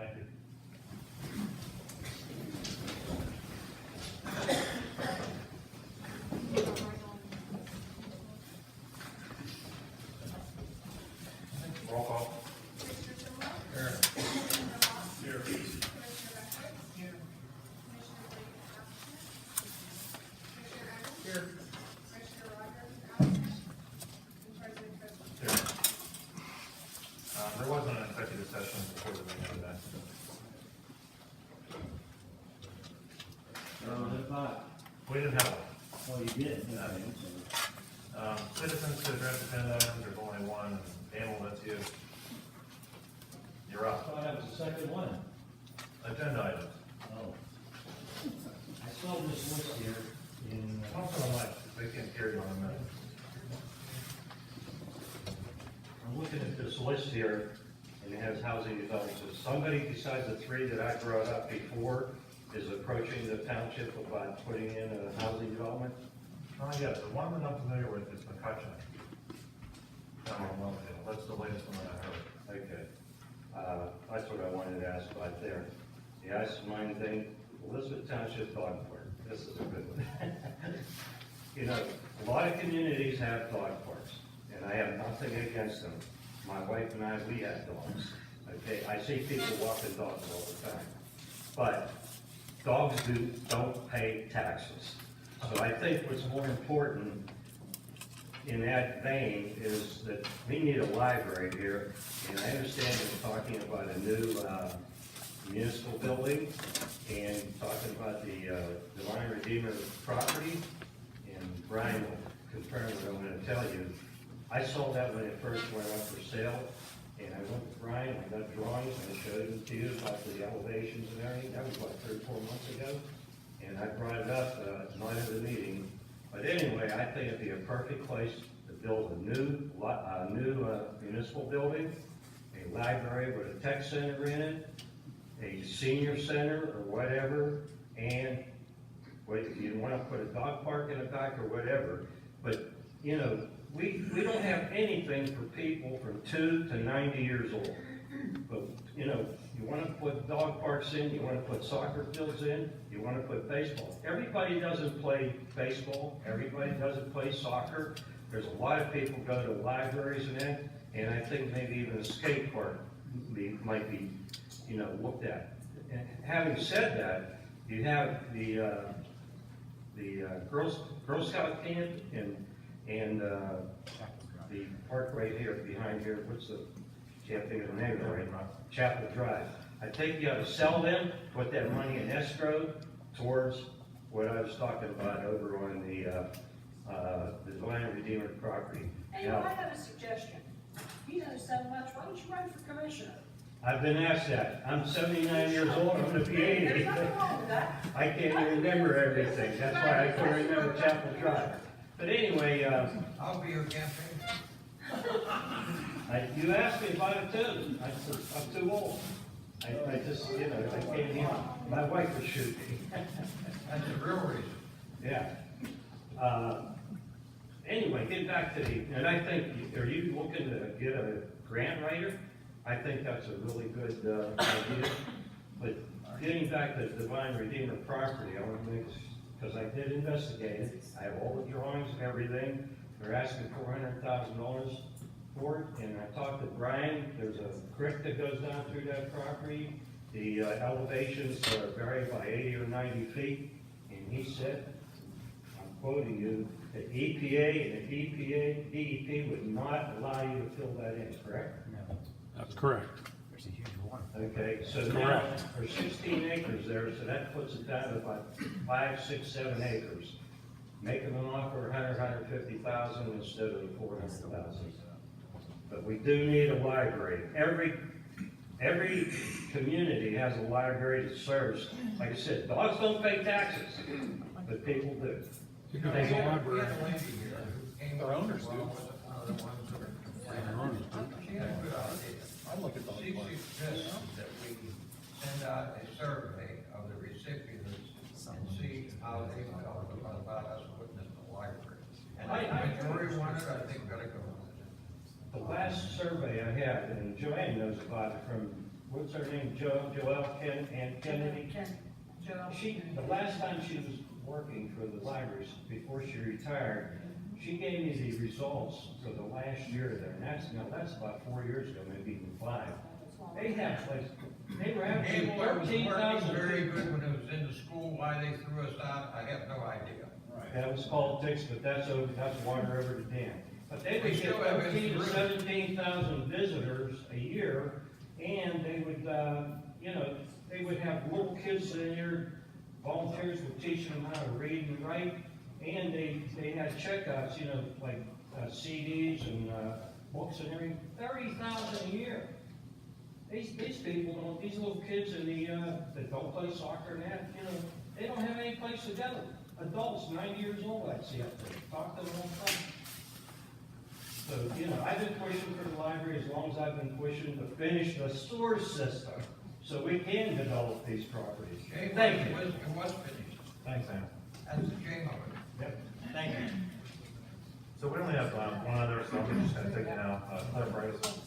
Thank you. Roll call. Commissioner Tillman? Here. Commissioner Ross? Here. Commissioner Beckwith? Here. Commissioner Brady? Commissioner Evans? Here. Commissioner Rogers? Absent. And President Christmas? Here. There wasn't an executive session before the meeting today. We didn't have one. Oh, you did? Citizens to address agenda items, there's only one. Daniel, that's you. You're I up. thought that was the second one. Agenda items. Oh. I saw this list here in, Talk to the mic, they can't hear you on the minute. I'm looking at this list here, and it has housing developments. If somebody besides the three that I brought up before is approaching the township about putting in a housing development, Yeah, the one that I'm familiar with is McCutcheon. Down on Lovedale. That's the latest one that I heard. okay. That's what I wanted to ask about there. The ice mine thing, Elizabeth Township dog park, this is a good one. You know, a lot of communities have dog parks, and I have nothing against them. My wife and I, we have dogs, okay? I see people walking dogs all the time. But dogs don't pay taxes. So I think what's more important in that vein is that we need a library here, and I understand we're talking about a new municipal building, and talking about the Divine Redeemer property, and Brian will confirm what I'm gonna tell you. I saw that when it first went up for sale, and I went to Brian, I got drawings, and I showed them to you about the elevations and everything. That was like 3 or 4 months ago, and I brought it up at the night of the meeting. But anyway, I think it'd be a perfect place to build a new municipal building, a library with a tech center in it, a senior center or whatever, and if you want to put a dog park in the back or whatever. But, you know, we don't have anything for people from 2 to 90 years old. But, you know, you want to put dog parks in, you want to put soccer fields in, you want to put baseball. Everybody doesn't play baseball, everybody doesn't play soccer. There's a lot of people go to libraries and that, and I think maybe even a skate park might be, you know, looked at. And having said that, you have the Girl Scout camp and the park right here, behind here, can't think of the name of it right now, Chapel Drive. I think you ought to sell them, put that money in escrow towards what I was talking about over on the Divine Redeemer property. Hey, Now, I have a suggestion. You know so much, why don't you run for commissioner? I've been asked that. I'm 79 years old, I'm gonna be 80. There's nothing wrong with that. I can't even remember everything, that's why I couldn't remember Chapel Drive. But anyway, I'll be your campaign. you asked me about it too. I'm too old. I just, you know, I can't even, my wife would shoot me. That's the real reason. Yeah. Anyway, get back to and I think, are you looking to get a grant writer? I think that's a really good idea. But getting back to Divine Redeemer property, I want to make, because I did investigate it. I have all the drawings and everything. They're asking $400,000 for it. And I talked to Brian. There's a creek that goes down through that property. The elevations vary by 80 or 90 feet. And he said, I'm quoting you, the EPA and the DEP would not allow you to fill that in, correct? That's correct. There's a huge one. Okay, so now, there's 16 acres there, so that puts it down to about 5, 6, 7 acres. Making an offer 150,000 instead of the 400,000. But we do need a library. Every community has a library that serves, like I said, dogs don't pay taxes, but people do. You know, There's a we had library. a lady here who came Our up owners with do. one of the ones that are. Our owners do. She had a good idea. I look at those. She suggested that we send out a survey of the recipients and see how they felt about us putting in the library. And if the majority wanted, I think we gotta go with it. The last survey I had, and Joanne knows about it from what's her name, Kennedy? The last time she was working for the libraries, before she retired, she gave me the results for the last year there, and that's about 4 years ago, maybe even 5. They had, like, they were averaging Abel was 13,000. working very good when it was in the school. Why they threw us out, I have no idea. That was politics, but that's water over the dam. But they would They get still have 13 to it. 17,000 visitors a year, and they would, they would have little kids in there, volunteers would teach them how to read and write, and they had checkouts, like CDs and books and everything, 30,000 a year. These people don't, these little kids in that don't play soccer and that, they don't have any place to go. Adults, 90 years old, I'd see up there, talk to them all the time. So, I've been pushing for the library as long as I've been pushing to finish the sewer system, so we can develop these properties. Shame Thank it you. was finished. Thanks, Sam. That's the shame of it. Yep. Thank you. So we only have one other, so I'm just gonna take it out, Claire Bryce.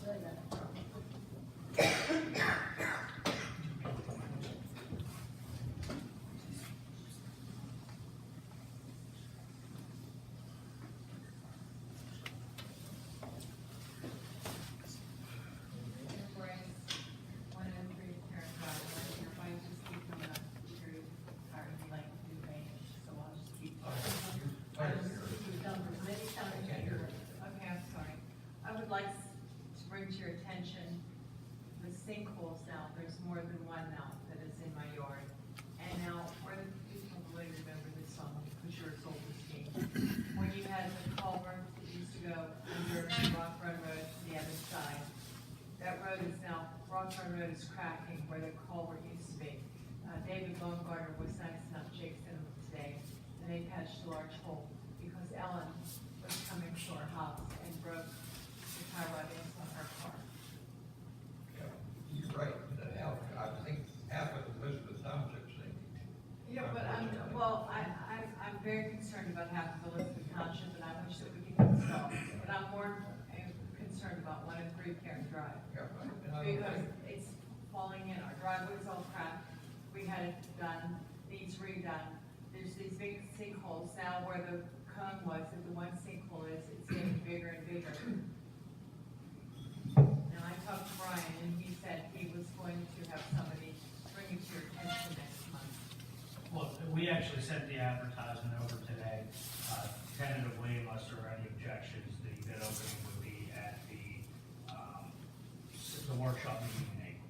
Bryce, 103 Karen Drive. Your mic just keep coming up through, like, new page, so I'll just keep. You've done this many times. Okay, I'm sorry. I would like to bring to your attention the sinkholes now. There's more than one now that is in my yard. And now, where the people really remember this song, because you're as old as me. When you had the culvert that used to go under Rock Run Road to the other side. That road is now, Rock Run Road is cracking where the culvert used to be. David Baumgartner was nice enough, Jake sent him today, and they patched a large hole because Ellen was coming to our house and broke the tie rod ends on her car. Yeah, you're right, that helped. I think half of Elizabeth Township's thing. Yeah, but I'm very concerned about half of Elizabeth Township, and I wish that we could get this solved. But I'm more concerned about 103 Karen Drive. Yeah, Because it's falling in, our driveway's all cracked, we had it done, needs redone. There's these big sinkholes now where the cone was, if the one sinkhole is, it's getting bigger and bigger. Now, I talked to Brian, and he said he was going to have somebody bring it to your attention next month. Well, we actually sent the advertisement over today. Tentatively, unless there are any objections, the bid opening would be at the workshop meeting in April.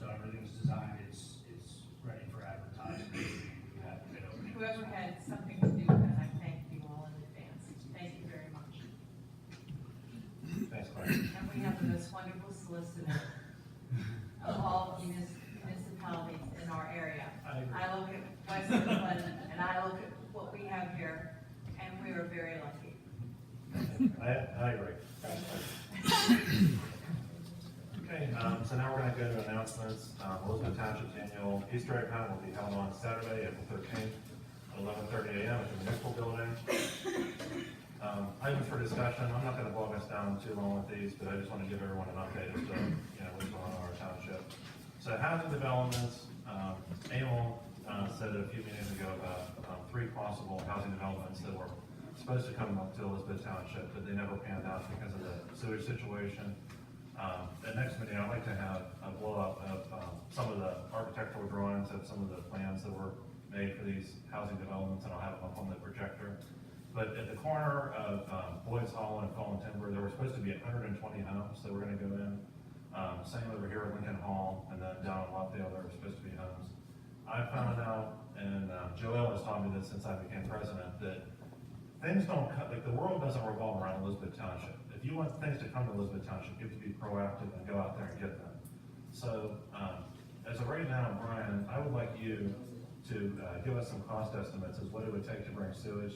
So everything's designed, it's ready for advertisement. We have the bid opening. Whoever had something to do with it, I thank you all in advance. Thank you very much. Thanks, Claire. And we have the most wonderful solicitor of all municipalities in our area. I agree. I look at West Clinton, and I look at what we have here, and we are very lucky. I agree. Okay, so now we're gonna go to announcements. Elizabeth Township's annual Easter egg hunt will be held on Saturday, April 13th, at 11:30 a.m. at the municipal building. Items for discussion, I'm not gonna bog us down too long with these, but I just wanna give everyone an update as to, what's going on in our township. So housing developments, Emil said a few meetings ago about 3 possible housing developments that were supposed to come up to Elizabeth Township, but they never panned out because of the sewage situation. At next meeting, I'd like to have a blow-up of some of the architectural drawings of some of the plans that were made for these housing developments, and I'll have them up on the projector. But at the corner of Boyd's Hall and Fallen Timber, there were supposed to be 120 homes that were gonna go in. Same over here at Lincoln Hall, and then down in Lovedale, there were supposed to be homes. I found out, and Joelle has taught me this since I became president, that things don't cut, like the world doesn't revolve around Elizabeth Township. If you want things to come to Elizabeth Township, you have to be proactive and go out there and get them. So, as of right now, Brian, I would like you to give us some cost estimates as what it would take to bring sewage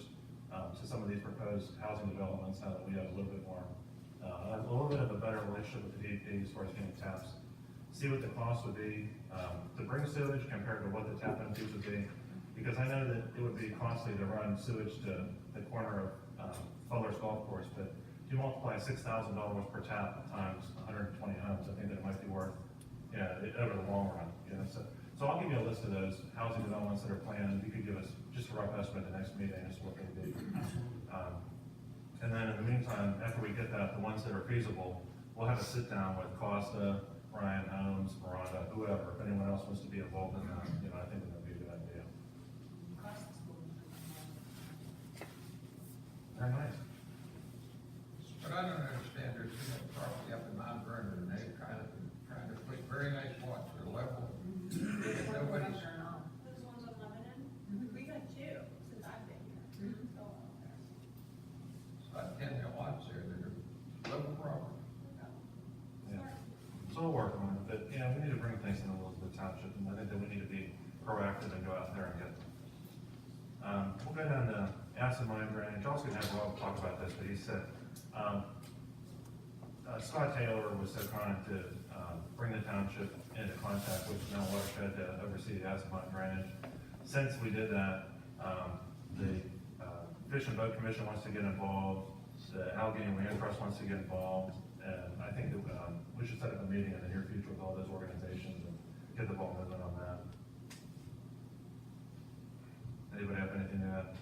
to some of these proposed housing developments now that we have a little bit more, a little bit of a better relationship with the DEP as far as getting taps. See what the cost would be to bring sewage compared to what the tap in fees would be. Because I know that it would be costly to run sewage to the corner of Fuller's Golf Course, but if you multiply $6,000 per tap times 120 homes, I think that it might be worth, long run, you know, so I'll give you a list of those housing developments that are planned, you could give us just a rough estimate the next meeting, as to what they be. And then in the meantime, after we get that, the ones that are feasible, we'll have a sit down with Costa, Ryan Holmes, Miranda, whoever, if anyone else wants to be involved in that, you know, I think that'd be a good idea. Very nice. But I don't understand, there's, property up in Mount Vernon, and they're trying to put very nice lots for the level. Nobody's, Those ones on Lebanon? We've had two since I've been here. So, it's about 10 lots there that are level property. Yeah. So we'll work on it, but, yeah, we need to bring things into Elizabeth Township, and I think that we need to be proactive and go out there and get them. We'll go down to acid mine drainage, I was gonna have Rob talk about this, but he said, Scott Taylor was so kind to, bring the township into contact with Mount Watershed to oversee the acid mine drainage. Since we did that, the, Fish and Boat Commission wants to get involved, the Allegheny Land Trust wants to get involved, and I think that, we should set up a meeting in the near future with all those organizations and get the ball moving on that. Anybody have anything to add?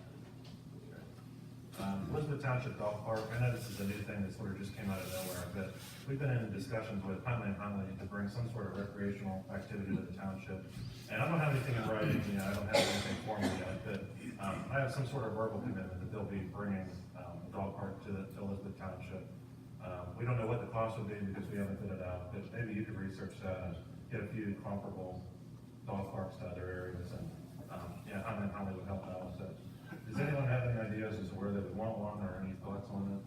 Elizabeth Township Golf Park, I know this is a new thing that sort of just came out of nowhere, but we've been in discussions with Huntley and Huntley to bring some sort of recreational activity to the township. And I don't have anything in writing, you know, I don't have anything formal yet, but, I have some sort of verbal commitment that they'll be bringing, a dog park to Elizabeth Township. We don't know what the cost would be because we haven't bid it out, but maybe you could research that and get a few comparable dog parks to other areas, and, yeah, Huntley and Huntley would help out with it. Does anyone have any ideas as to where they would want one, or any thoughts on it?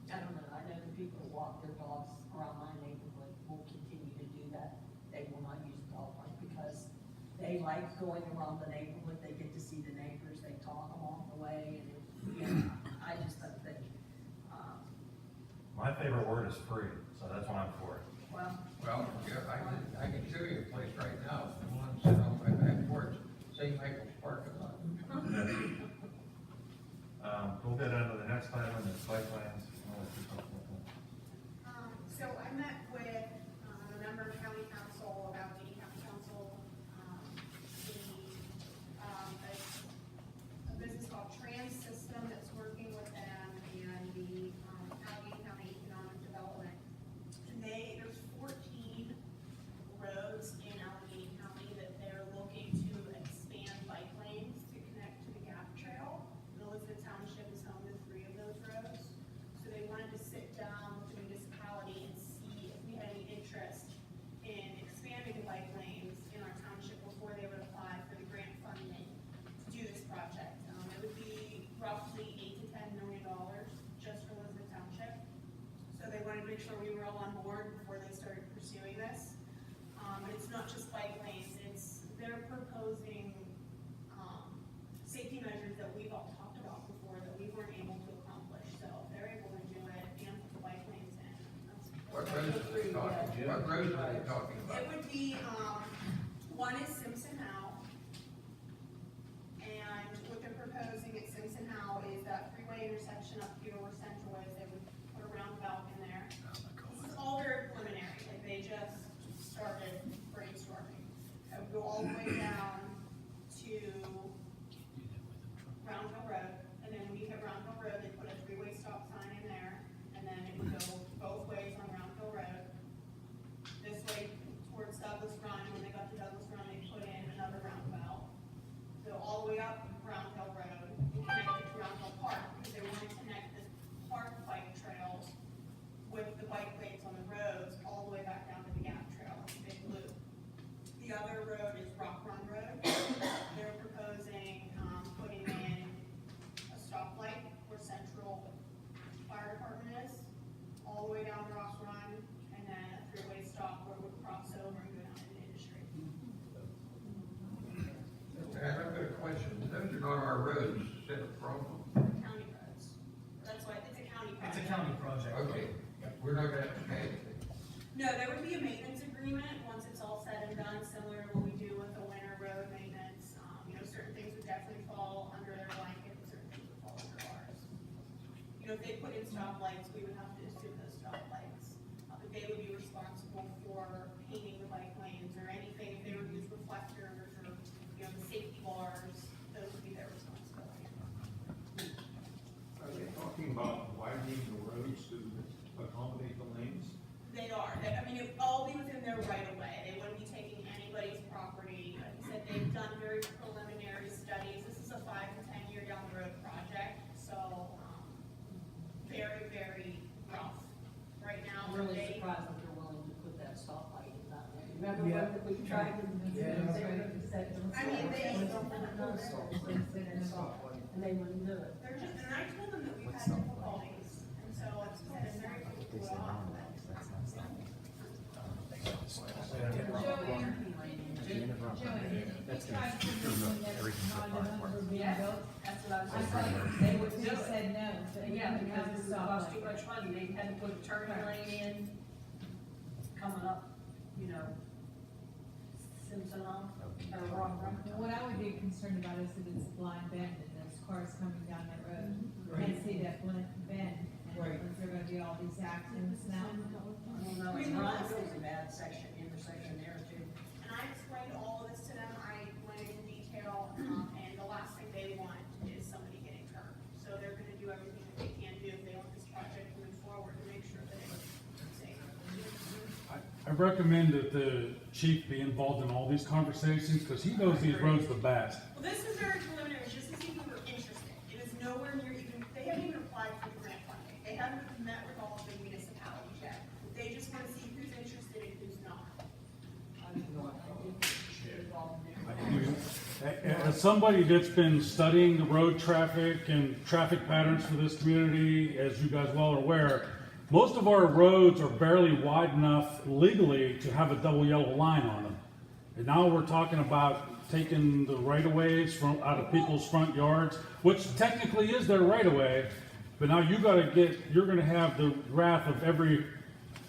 I don't know, I know the people who walk their dogs around my neighborhood will continue to do that. They will not use the dog park because they like going around the neighborhood, they get to see the neighbors, they talk along the way, and, I just don't think, My favorite word is free, so that's why I'm for it. well, Well, yeah, I can show you a place right now, the one sitting on my back porch, St. Michael's parking lot. We'll go down to the next item, it's bike lanes. I'll let you talk about that. So I met with a member of county council about the county council, a business called Trans System that's working with them and the Allegheny County Economic Development. And there's 14 roads in Allegheny County that they're looking to expand bike lanes to connect to the Gap Trail. Elizabeth Township is home to 3 of those roads. So they wanted to sit down with the municipality and see if we had any interest in expanding the bike lanes in our township before they would apply for the grant funding to do this project. It would be roughly $8 to $10 million just for Elizabeth Township. So they wanted to make sure we were all on board before they started pursuing this. It's not just bike lanes, they're proposing, safety measures that we've all talked about before that we weren't able to accomplish. So they're able to do it and put the bike lanes in. What roads are they talking, what roads are they talking It about? would be, one is Simpson Howe. And what they're proposing at Simpson Howe is that freeway intersection up here where Central is, they would put a roundabout in there. This is all very preliminary, like they just started brainstorming. It would go all the way down to Round Hill Road, and then when you hit Round Hill Road, they put a 3-way stop sign in there, and then it would go both ways on Round Hill Road. This way towards Douglas Run, when they got to Douglas Run, they put in another roundabout. So all the way up Round Hill Road, and connect it to Round Hill Park, because they want to connect this park bike trails with the bike lanes on the roads, all the way back down to the Gap Trail, it's a big loop. The other road is Rock Run Road. They're proposing, putting in a stoplight where Central Fire Department is, all the way down to Rock Run, and then a 3-way stop where it would cross over and go down into industry. I have a question, those are not our roads, is that a problem? County roads. That's why, it's a county It's project. a county project. Okay, we're not gonna have to pay anything. No, there would be a maintenance agreement once it's all said and done, similar to what we do with the winter road maintenance. Certain things would definitely fall under their blanket, and certain things would fall under ours. If they put in stoplights, we would have to assume those stoplights, but they would be responsible for surprised that they're willing to put that stoplight in that way. Remember when we tried to, Yeah. they were gonna set them. I mean, they- And they wouldn't do it. They're just, and I told them that we've had difficulties, and so it's been very difficult to off. That's what I was I saying. said, they would do it. said no. Yeah, because it would cost too much money, they had to put a turning lane in, coming up, you know, Simpson on, or Rock Run. What I would be concerned about is if it's blind bend and there's cars coming down that road. Can't see that blind bend, and is there gonna be all these accidents now? I don't know, and Ryanville's a bad section, intersection there too. And I explained all of this to them, I went into detail, and the last thing they want is somebody getting hurt. So they're gonna do everything that they can do if they want this project to move forward to make sure that it's safe. I recommend that the chief be involved in all these conversations, because he knows these roads the best. Well, this is very preliminary, just to see if we were interested. It is nowhere near even, they haven't even applied for the grant funding. They haven't met with all of the municipalities yet. They just wanna see who's interested and who's not. As somebody that's been studying the road traffic and traffic patterns for this community, as you guys well are aware, most of our roads are barely wide enough legally to have a double yellow line on them. And now we're talking about taking the right-of-ways from, out of people's front yards, which technically is their right-of-way, but now you're gonna have the wrath of every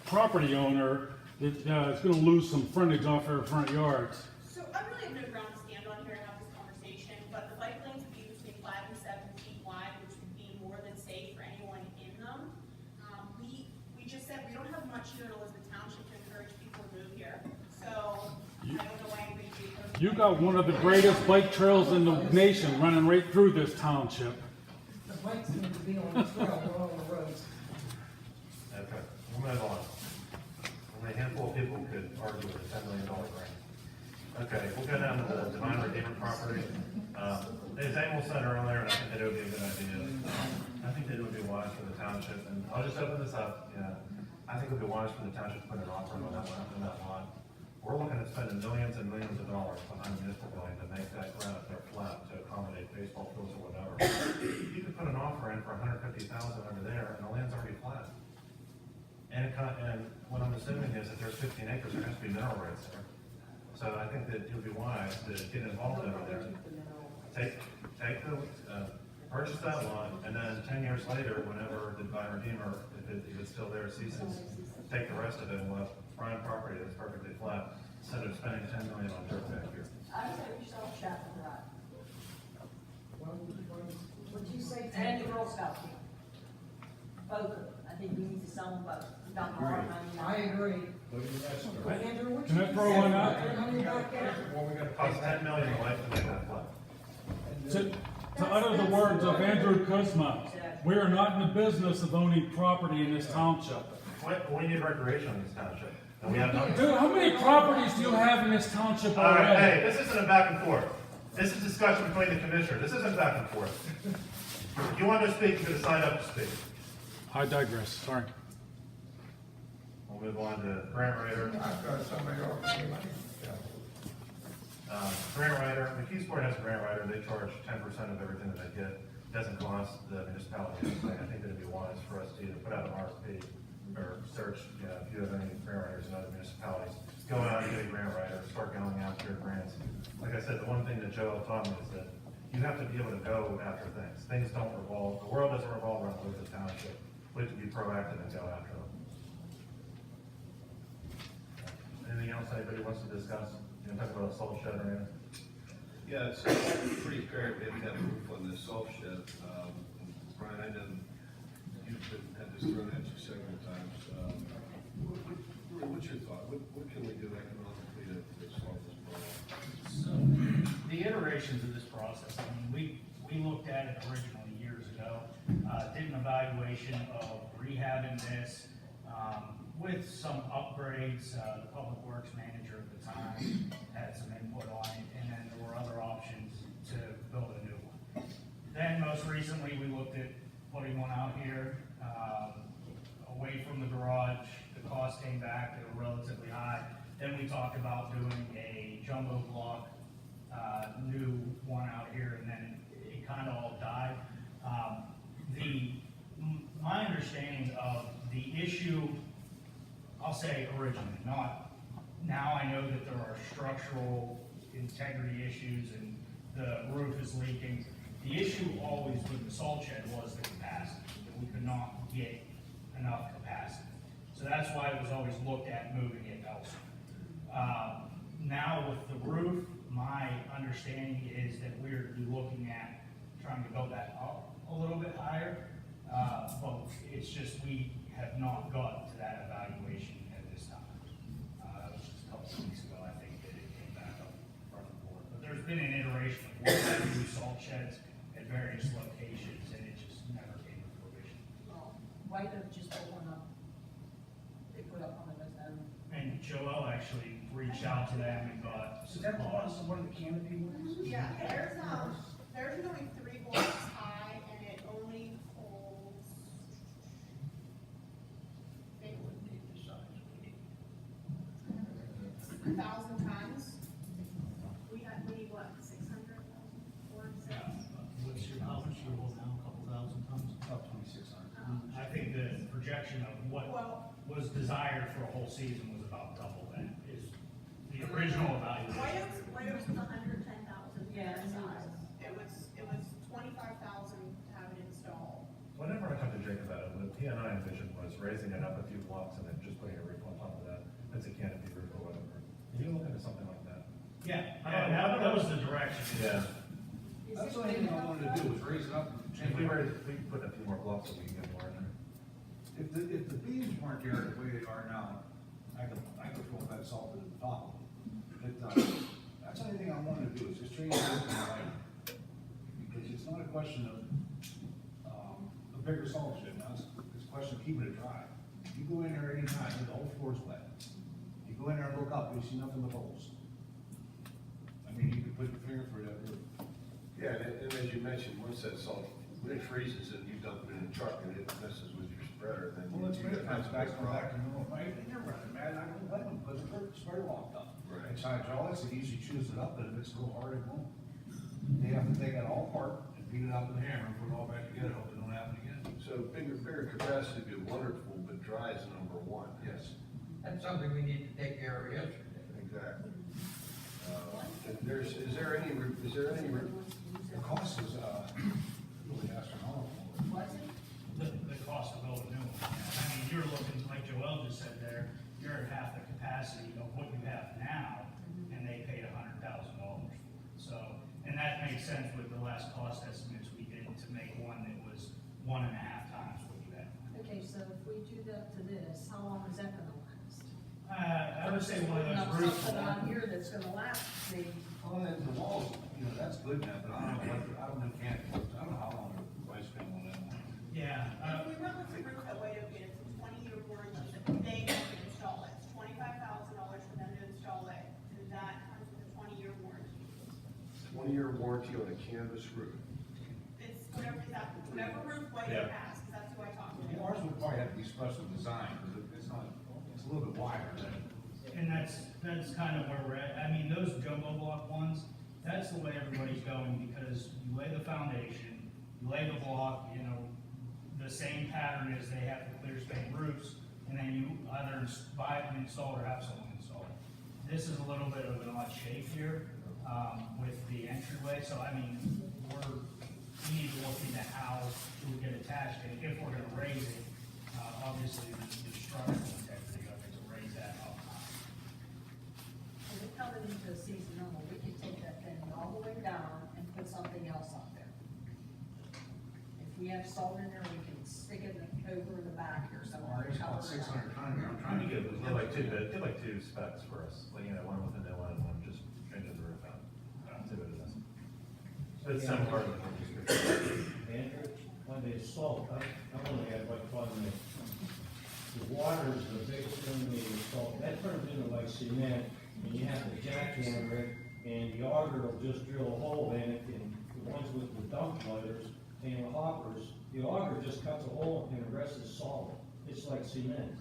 property owner that, is gonna lose some frontage off their front yards. So I really have no ground to stand on here and have this conversation, but the bike lanes would be between 5 and 7 feet wide, which would be more than safe for anyone in them. We just said we don't have much here in Elizabeth Township to encourage people to move here, so I don't know why anybody would be opposed to You it. got one of the greatest bike trails in the nation running right through this township. The bikes need to be on the trail, we're on the roads. Okay, we'll move on. Only a handful of people could argue with a $10 million grant. Okay, we'll go down to the Divine Redeemer property. There's Animal Center on there, and I think that it would be a good idea. I think that it would be wise for the township, and I'll just open this up, I think it would be wise for the township to put an offer on that lot. We're looking at spending millions and millions of dollars behind the municipal building to make that ground up there flat to accommodate baseball fields or whatever. You could put an offer in for $150,000 over there, and the land's already flat. And what I'm assuming is that there's 15 acres, there has to be mineral rights there. So I think that it would be wise to get involved over there. Purchase that lot, and then 10 years later, whenever the Divine Redeemer, if it's still there, ceases, take the rest of it and we'll have prime property that's perfectly flat, instead of spending $10 million on dirt back here. I would say yourself, Chapel Drive, What'd you say? and the Girl Scout team. Both of them, I think we need to sell them both. Not more money. I agree. Andrew, what Can I you throw say? one out? Honey, about that? It costs $10 million to life to make that flat. To utter the words of Andrew Kuzma, we are not in the business of owning property in this township. We need recreation in this township, and we have none. Dude, how many properties do you have in this township All right, already? hey, this isn't a back and forth. This is discussion between the commissioners. This isn't back and forth. If you want to speak, you could have signed up to speak. I digress, sorry. We'll move on to grant writer. I've got somebody else. Grant writer, McKeesport has a grant writer. They charge 10% of everything that they get. Doesn't cost the municipality anything. I think it'd be wise for us to either put out an RFP or search, if you have any grant writers in other municipalities. Go out and get a grant writer, start going out to your grants. Like I said, the one thing that Joe taught me is that you have to be able to go after things. Things don't revolve, the world doesn't revolve around Elizabeth Township. We have to be proactive and go after them. Anything else anybody wants to discuss? You want to talk about a salt shed or anything? Yeah, it's pretty apparent we have to have a roof on this salt shed. Brian, I know you've had this thrown at you several times. What's your thought? What can we do economically to solve this problem? So, the iterations of this process, I mean, we looked at it originally years ago, did an evaluation of rehabbing this, with some upgrades. The public works manager at the time had some input on it, and then there were other options to build a new one. Then most recently, we looked at putting one out here, away from the garage. The costs came back, they were relatively high. Then we talked about doing a jumbo block, new one out here, and then it kind of all died. My understanding of the issue, I'll say originally, not, now I know that there are structural integrity issues and the roof is leaking. The issue always with the salt shed was the capacity, that we could not get enough capacity. So that's why it was always looked at moving it elsewhere. Now with the roof, my understanding is that we're looking at trying to build that up a little bit higher. But it's just, we have not gotten to that evaluation at this time. That was just a couple of weeks ago, I think, that it came back up in front of the board. But there's been an iteration of working new salt sheds at various locations, and it just never came to fruition. White Oak just put one up. They put up one of those, And Joel actually reached out to them and got Is some that the costs. one of the canopy ones? Yeah, there's only 3 blocks high, and it only holds, I think, We need the size we need. 1,000 tons. We need what, 600,000, 400,000? What's your, how much you hold now, a couple thousand tons? About 2,600. I think the projection of what Well, was desired for a whole season was about double that, is the original evaluation. White Oaks was 110,000. Yeah, I know. It was 25,000 to have it installed. Whenever I talk to Jake about it, what he and I envisioned was raising it up a few blocks and then just putting a roof on top of that, as a canopy roof or whatever. Can you look into something like that? Yeah, that was the direction. Yeah. That's the only thing I wanted to do, was raise it up and If change we it. were, we could put a few more blocks so we can get more in there. If the beams weren't there the way they are now, I could fill that salt in the top. But, that's the only thing I wanted to do, is just change it up and like, because it's not a question of, a bigger salt shed, now, it's a question of keeping it dry. You go in there anytime, the whole floor's wet. You go in there and look up, you see nothing but holes. I mean, you could put your finger through that roof. Yeah, and as you mentioned, once that salt, when it freezes and you dump it in a truck and it messes with your spreader, then Well, it's you great, got comes a back, big come back, problem. and you're right, and you're running, man, I don't let them, because the spreader locked up. Right. It's hydraulics, it usually chews it up, but if it's real hard, it won't. They have to take that all apart and beat it up with a hammer and put it all back together, hope it don't happen again. So bigger capacity would be wonderful, but dry is number one. Yes. That's something we need to take care of yesterday. Exactly. And is there any, The cost is, really astronomical. Was it? The cost of building new one. I mean, you're looking, like Joel just said there, you're at half the capacity of what you have now, and they paid $100,000. So, and that makes sense with the last cost estimates we did to make one that was 1.5 times what you had. Okay, so if we do that to this, how long is that gonna last? I would say one of Putting up those roofs. something on here that's gonna last, the, Oh, and the walls, you know, that's good now, but I don't know what, I don't know, I don't know how long the lifespan on that one. Yeah, If we went with the roof at White Oak, it's a 20-year warranty, they have to install it, it's $25,000 for them to install it, and that comes with a 20-year warranty. 20-year warranty on a canvas roof. It's whatever roof White Oak has, because that's who I talked to. Ours would probably have to be special design, because it's not, it's a little bit wider than. and that's kind of where we're at. I mean, those jumbo block ones, that's the way everybody's going, because you lay the foundation, you lay the block, you know, the same pattern as they have the clear span roofs, and then you either buy it and install or have someone install it. This is a little bit of an odd shape here, with the entryway, so I mean, we need to look into how it would get attached, and if we're gonna raise it, obviously, the structural integrity of it to raise that up high. if it coming into a seasonal, we could take that thing all the way down and put something else on there. If we have salt in there, we can stick it over the back or somewhere. It's about 600 tons, I'm Trying trying to get. Get like two specs for us, like, you know, one with a new one and one just changing the roof out. See what it is. It's similar to the description. Andrew, when they salt, I only had like fun with the water is the biggest thing they salt. That turns into like cement, and you have to jackhammer it, and the auger will just drill a hole in it, and the ones with the dump lighters and the hoppers, the auger just cuts a hole and the rest is solid. It's like cement.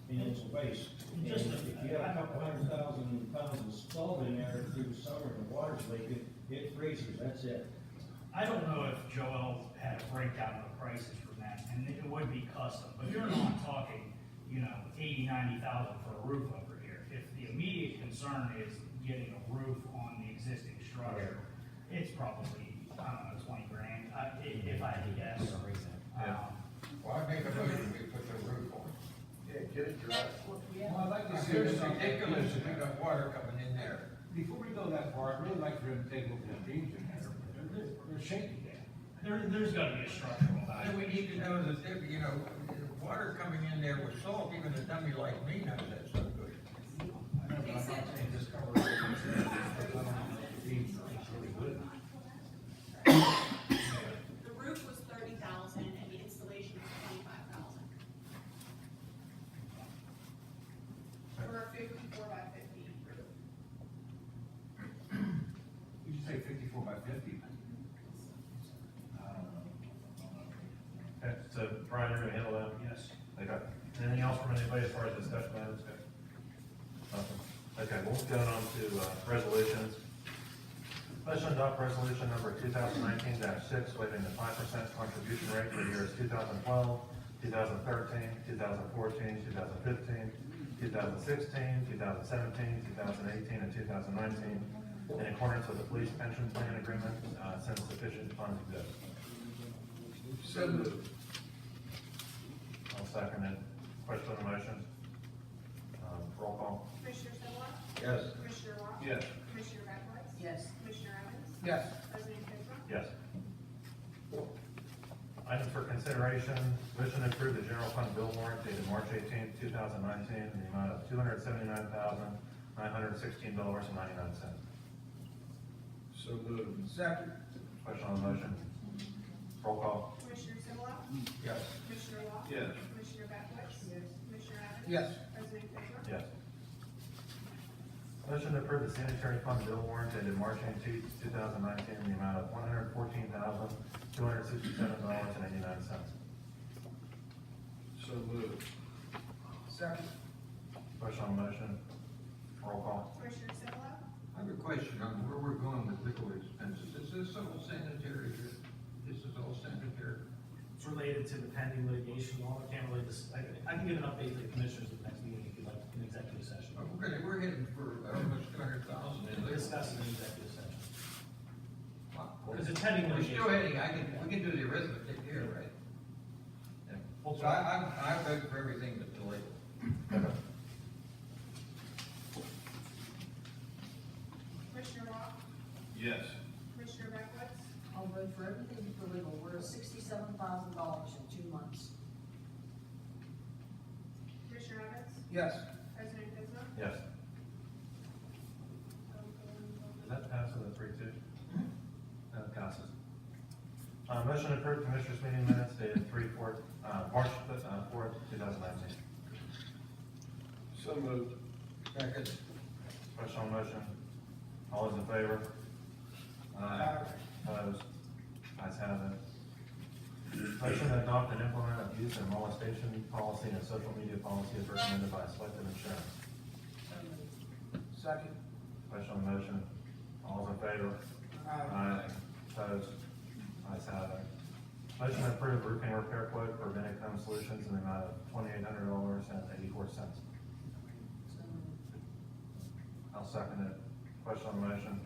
and it's a waste. And if you have a couple $100,000 pounds of salt in there through the summer and the water's leaking, it freezes, that's it. I don't know if Joel had a breakdown of the prices from that, and it would be custom, but you're not talking, 80,000, 90,000 for a roof over here. If the immediate concern is getting a roof on the existing structure, it's probably, I don't know, 20 grand, if I had to guess. Well, I make a motion, we put the roof on. Yeah, get it dry. Well, I'd like to see. It's ridiculous if we got water coming in there. Before we go that far, I'd really like for him to take a look at the beams in there. They're shaky. There's gotta be a structural Then value. we need to know that, water coming in there with salt, even a dummy like me knows that's no good. I know, but I'm not saying just cover it. The beams are really good. The roof was 30,000 and the installation was 25,000. For a 54 by 50 roof. You should say 54 by 50. Okay, so Brian, you're gonna handle that? Yes. Okay. Anything else from anybody as far as discussion items go? Nothing. Okay, we'll go on to resolutions. Motion to adopt resolution number 2019-6, waiving the 5% contribution rate for years 2012, 2013, 2014, 2015, 2016, 2017, 2018, and 2019, in accordance with the police pension plan agreement, since sufficient funds exist. So moved. I'll second it. Question on the motion? Roll call. Commissioner Spillier? Yes. Commissioner Ross? Yes. Commissioner Backwards? Yes. Commissioner Evans? Yes. President Kissel? Yes. Items for consideration, motion to approve the general fund bill warrant dated March 18th, 2019, in the amount of $279,916.99. So moved. Second. Question on the motion? Roll call. Commissioner Spillier? Yes. Commissioner Ross? Yes. Commissioner Backwards? Yes. Commissioner Evans? Yes. President Kissel? Yes. Motion to approve the sanitary fund bill warrant dated March 18th, 2019, in the amount of $114,267.89. So moved. Second. Question on the motion? Roll call. Commissioner Spillier? I have a question on where we're going with legal expenses. Is this all sanitary? This is all sanitary? It's related to the pending litigation law. I can't really, I can give an update to the commissioners at the next meeting if you'd like, in executive session. Okay, we're heading for almost 200,000 in We'll legal. discuss it in executive session. Wow. Because it's pending We're litigation. still heading, we can do the arithmetic here, right? We'll So try. I vote for everything but the legal. Commissioner Ross? Yes. Commissioner Backwards? I'll vote for everything for legal. We're at $67,000 in 2 months. Commissioner Evans? Yes. President Kissel? Yes. Does that pass with a 3-2? That passes. Motion to approve Commissioners' meeting minutes dated March 4th, 2019. So moved. Second. Question on the motion? All those in favor? Opposed? Ayes have it. Motion to adopt and implement abuse and molestation policy and social media policy as recommended by Selective Insurance. Second. Question on the motion? All those in favor? Opposed? Ayes have it. Motion to approve roofing repair quote for Vinnick Home Solutions in the amount of $2,800.84. I'll second it. Question on the motion?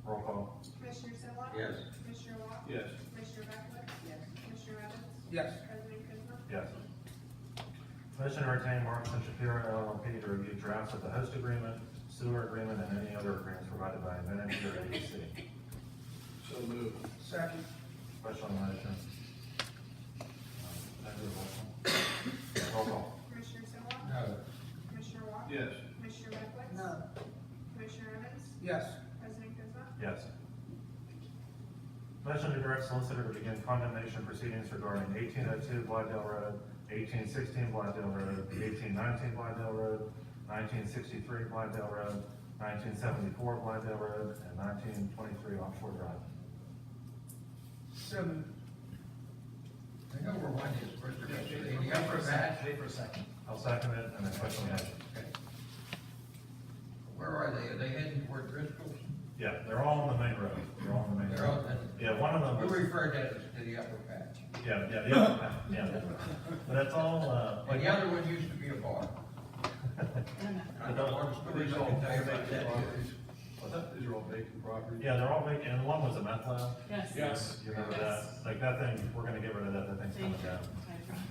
Roll call. Commissioner Spillier? Yes. Commissioner Ross? Yes. Commissioner Backwards? Yes. Commissioner Evans? Yes. President Kissel? Yes. Motion to retain Marks and Shapiro LLP to review drafts of the host agreement, sewer agreement, and any other agreements provided by Vinnick or ABC. So moved. Second. Question on the motion? Roll call. Commissioner Spillier? No. Commissioner Ross? Yes. Commissioner Backwards? No. Commissioner Evans? Yes. President Kissel? Yes. Motion to direct solicitor to begin condemnation proceedings regarding 1802 Blythe Road, 1816 Blythe Road, 1819 Blythe Road, 1963 Blythe Road, 1974 Blythe Road, and 1923 Offshore Drive. So moved. I know where one is, where's the rest of it? Any upper batch? Wait for a second. I'll second it, and then question on that. Where are they? Are they heading toward Driscoll's? Yeah, they're all on the main road, they're all on the main They're road. all, Yeah, one of them we was, refer that as to the upper patch. yeah, the other, yeah, but it's all, But the other one used to be a bar. I know one story I can tell you about that. These are all vacant properties. yeah, they're all vacant, and one was a meth lab. Yes. You remember that? Like that thing, we're gonna get rid of that thing's coming down.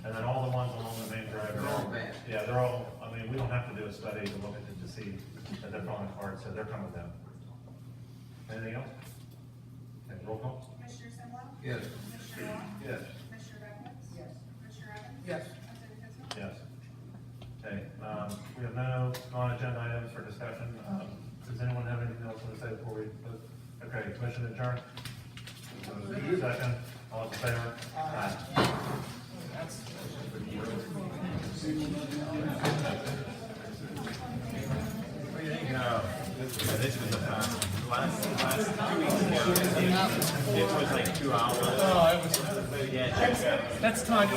And then all the ones along the main drive. They're all bad. Yeah, they're all, I mean, we don't have to do a study to look at it to see that they're falling apart, so they're coming down. Anything else? Okay, roll call? Commissioner Simla? Yes. Commissioner Wall? Yes. Commissioner Beckman? Yes. Commissioner Evans? Yes. President Kissel? Yes. Okay, we have no non-agenda items for discussion. Does anyone have anything else to say before we, okay, commission adjourned? Second, all in favor? Aye. This was last 2 weeks ago. It was like 2 hours. Oh, it was. Yeah. That's time.